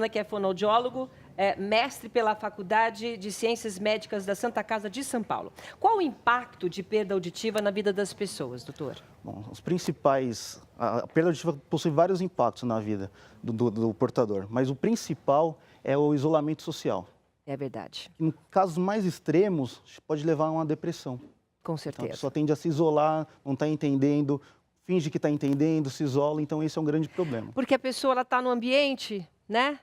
Santana, que é fonoaudiólogo, mestre pela Faculdade de Ciências Médicas da Santa Casa de São Paulo. Qual o impacto de perda auditiva na vida das pessoas, doutor? Bom, os principais... A perda auditiva possui vários impactos na vida do portador, mas o principal é o isolamento social. É verdade. Em casos mais extremos, pode levar a uma depressão. Com Então, a certeza. pessoa tende a se isolar, não está entendendo, finge que está entendendo, se isola, então esse é um grande problema. Porque a pessoa está no ambiente, né?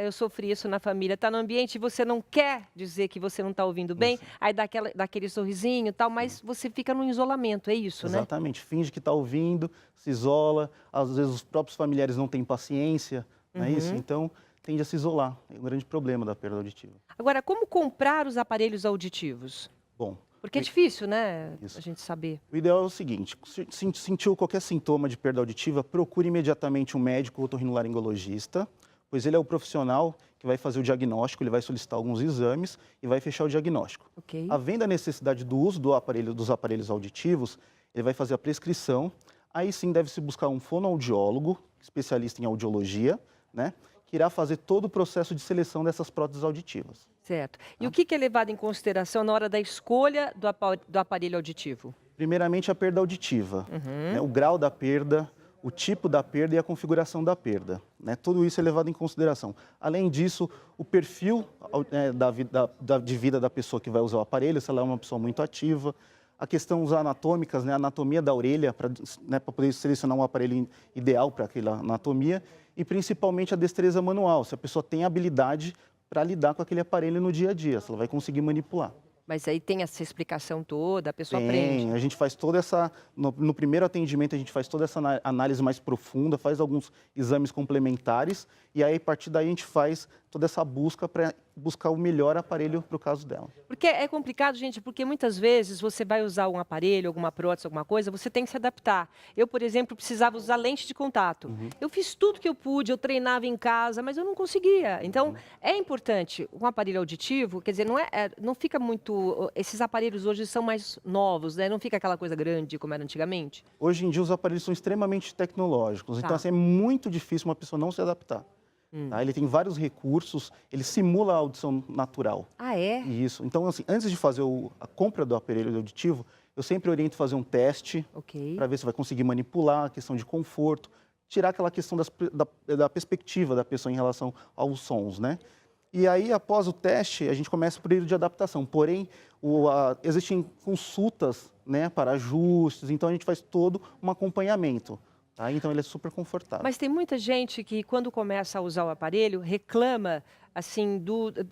Eu sofri isso na família. Está no ambiente e você não quer dizer que você não está ouvindo bem, Isso. aí dá aquele sorrisinho e tal, mas você fica no isolamento, é isso, né? Exatamente, finge que está ouvindo, se isola, às vezes os próprios familiares não têm paciência, não é isso? Então, tende a se isolar, é um grande problema da perda auditiva. Agora, como comprar os aparelhos auditivos? Bom, Porque é difícil, né, Isso. a gente saber. o ideal é o seguinte, se sentiu qualquer sintoma de perda auditiva, procure imediatamente um médico otorrinolaringologista, pois ele é o profissional que vai fazer o diagnóstico, ele vai solicitar alguns exames e vai fechar o diagnóstico. Ok. Havendo a necessidade do uso dos aparelhos auditivos, ele vai fazer a prescrição, aí sim deve-se buscar um fonoaudiólogo, especialista em audiologia, né, que irá fazer todo o processo de seleção dessas próteses auditivas. Certo. E o que é levado em consideração na hora da escolha do aparelho auditivo? Primeiramente, a perda auditiva, né, o grau da perda, o tipo da perda e a configuração da perda, né? Tudo isso é levado em consideração. Além disso, o perfil de vida da pessoa que vai usar o aparelho, se ela é uma pessoa muito ativa, a questão anatômicas, né, a anatomia da orelha, para poder selecionar um aparelho ideal para aquela anatomia, e principalmente a destreza manual, se a pessoa tem habilidade para lidar com aquele aparelho no dia a dia, se ela vai conseguir manipular. Mas aí tem essa explicação toda, a pessoa aprende. A gente faz toda essa, no primeiro atendimento a gente faz toda essa análise mais profunda, faz alguns exames complementares e aí a partir daí a gente faz toda essa busca para buscar o melhor aparelho para o caso dela. Porque é complicado, gente, porque muitas vezes você vai usar um aparelho, alguma prótese, alguma coisa, você tem que se adaptar. Eu, por exemplo, precisava usar lente de contato. Eu fiz tudo que eu pude, eu treinava em casa, mas eu não conseguia. Então, é importante um aparelho auditivo, quer dizer, não fica muito... Esses aparelhos hoje são mais novos, né? Não fica aquela coisa grande como era antigamente. Hoje em dia os aparelhos são extremamente tecnológicos, então assim, é muito difícil uma pessoa não se adaptar. Tá? Ele tem vários recursos, ele simula a audição natural. Ah, é? Isso. Então, assim, antes de fazer a compra do aparelho auditivo, eu sempre oriento fazer um teste Ok. para ver se vai conseguir manipular, a questão de conforto, tirar aquela questão da perspectiva da pessoa em relação aos sons, né? E aí, após o teste, a gente começa o período de adaptação. Porém, existem consultas, né, para ajustes, então a gente faz todo um acompanhamento. Tá? Então ele é super confortável. Mas tem muita gente que, quando começa a usar o aparelho, reclama assim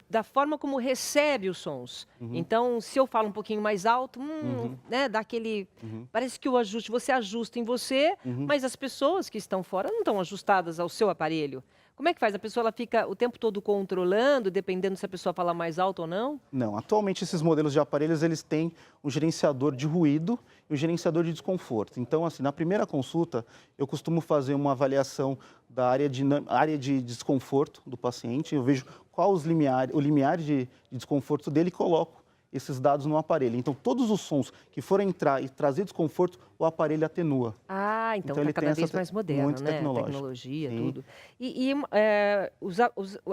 da forma como recebe os sons. Então, se eu falo um pouquinho mais alto, né, dá aquele... Parece que você ajusta em você, mas as pessoas que estão fora não estão ajustadas ao seu aparelho. Como é que faz? A pessoa ela fica o tempo todo controlando, dependendo se a pessoa fala mais alto ou não? Não, atualmente esses modelos de aparelhos, eles têm um gerenciador de ruído e um gerenciador de desconforto. Então, assim, na primeira consulta, eu costumo fazer uma avaliação da área de desconforto do paciente, eu vejo qual o limiar de desconforto dele e coloco esses dados no aparelho. Então, todos os sons que forem entrar e trazer desconforto, o aparelho atenua. Ah, então ele está tem cada vez essa mais moderno, muito né? tecnológico. Tecnologia, Sim. tudo.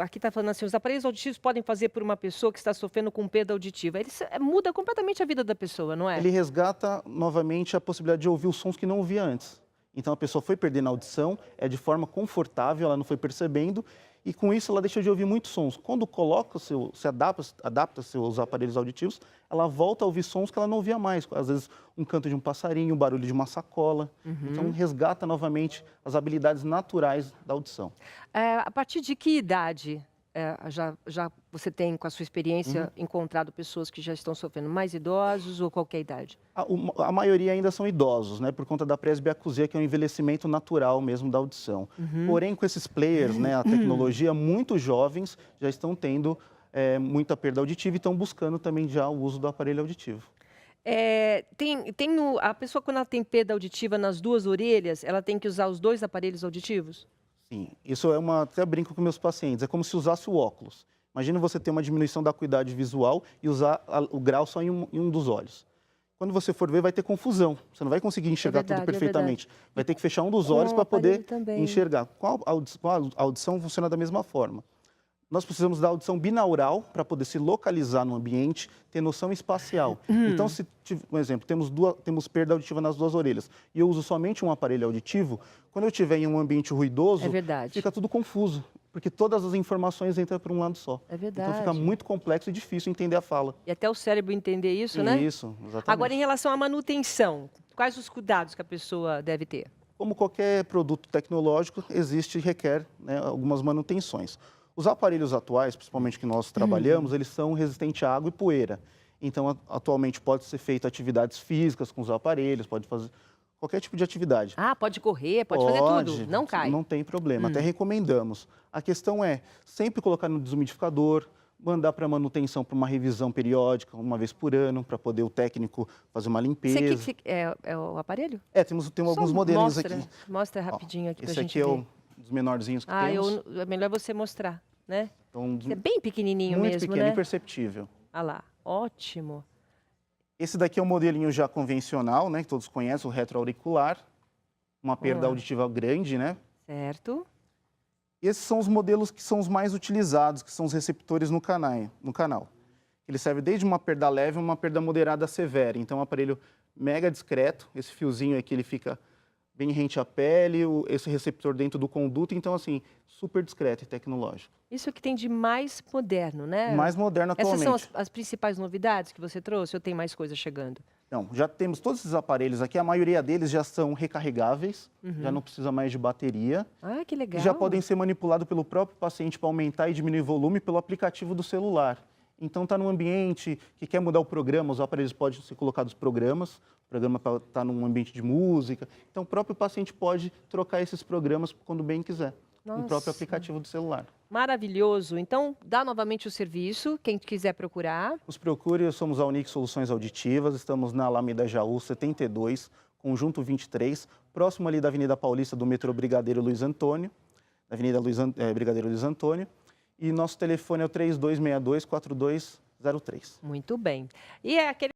Aqui está falando assim, os aparelhos auditivos podem fazer por uma pessoa que está sofrendo com perda auditiva. Ele muda completamente a vida da pessoa, não é? Ele resgata novamente a possibilidade de ouvir os sons que não ouvia antes. Então, a pessoa foi perdendo a audição, de forma confortável, ela não foi percebendo, e com isso ela deixa de ouvir muitos sons. Quando coloca adapta seus aparelhos auditivos, ela volta a ouvir sons que ela não ouvia mais. Às vezes um canto de um passarinho, o barulho de uma sacola. Então resgata novamente as habilidades naturais da audição. A partir de que idade já você tem, com a sua experiência, encontrado pessoas que já estão sofrendo, mais idosos ou qualquer idade? A maioria ainda são idosos, né, por conta da presbiacusia, que é um envelhecimento natural mesmo da audição. Porém, com esses players, né, a tecnologia, muitos jovens já estão tendo muita perda auditiva e estão buscando também já o uso do aparelho auditivo. A pessoa, quando ela tem perda auditiva nas duas orelhas, ela tem que usar os dois aparelhos auditivos? Sim, isso até brinco com meus pacientes, é como se usasse o óculos. Imagina você ter uma diminuição da acuidade visual e usar o grau só em um dos olhos. quando você for ver, vai ter confusão. Você não vai conseguir enxergar tudo perfeitamente. Vai ter que fechar um dos olhos para poder enxergar. Com a audição funciona da mesma forma. Nós precisamos da audição binaural para poder se localizar no ambiente, ter noção espacial. Então, se, por exemplo, temos perda auditiva nas 2 orelhas e eu uso somente um aparelho auditivo, quando eu estiver em um ambiente ruidoso, fica tudo confuso, porque todas as informações entram por um lado só. Então, fica muito complexo e difícil entender a fala. E até o cérebro entender isso, né? Isso, exatamente. Agora, em relação à manutenção, quais os cuidados que a pessoa deve ter? Como qualquer produto tecnológico, existe e requer, né, algumas manutenções. Os aparelhos atuais, principalmente que nós trabalhamos, eles são resistentes à água e poeira. Então, atualmente pode ser feito atividades físicas com os aparelhos, pode fazer qualquer tipo de atividade. Ah, pode correr, pode fazer tudo, não cai. Não tem problema, até recomendamos. A questão é sempre colocar no desumidificador, mandar para manutenção para uma revisão periódica, uma vez por ano, para poder o técnico fazer uma limpeza. Esse aqui é o aparelho? Temos alguns modelinhos aqui. Mostra rapidinho aqui para a gente ver. Esse aqui é dos menorzinhos que temos. É melhor você mostrar, né? Então, é bem pequenininho muito mesmo, pequeno, né? imperceptível. Ah lá, ótimo. Esse daqui é um modelinho já convencional, né? Que todos conhecem, o retroauricular. Uma perda auditiva grande, né? Certo. Esses são os modelos que são os mais utilizados, que são os receptores no canal. Ele serve desde uma perda leve a uma perda moderada severa. Então, é um aparelho mega discreto. Esse fiozinho aqui, ele fica bem rente à pele, esse receptor dentro do conduto. Então, assim, super discreto e tecnológico. Isso que tem de mais moderno, né? Mais moderno atualmente. Essas são as principais novidades que você trouxe ou tem mais coisa chegando? Não, já temos todos esses aparelhos aqui, a maioria deles já são recarregáveis, já não precisa mais de bateria. Ah, que legal. E já podem ser manipulados pelo próprio paciente para aumentar e diminuir o volume pelo aplicativo do celular. Então, está num ambiente que quer mudar o programa, os aparelhos podem ser colocados programas, o programa está num ambiente de música. Então, o próprio paciente pode trocar esses programas quando bem quiser, no próprio aplicativo do celular. Maravilhoso. Então, dá novamente o serviço, quem quiser procurar. Nos procure, somos a Unique Soluções Auditivas, estamos na Alameda Jaú 72, Conjunto 23, próximo ali da Avenida Paulista do metrô Brigadeiro Luiz Antônio, da Avenida Brigadeiro Luiz Antônio. E nosso telefone é o 3262-4203. Muito bem. E é aquele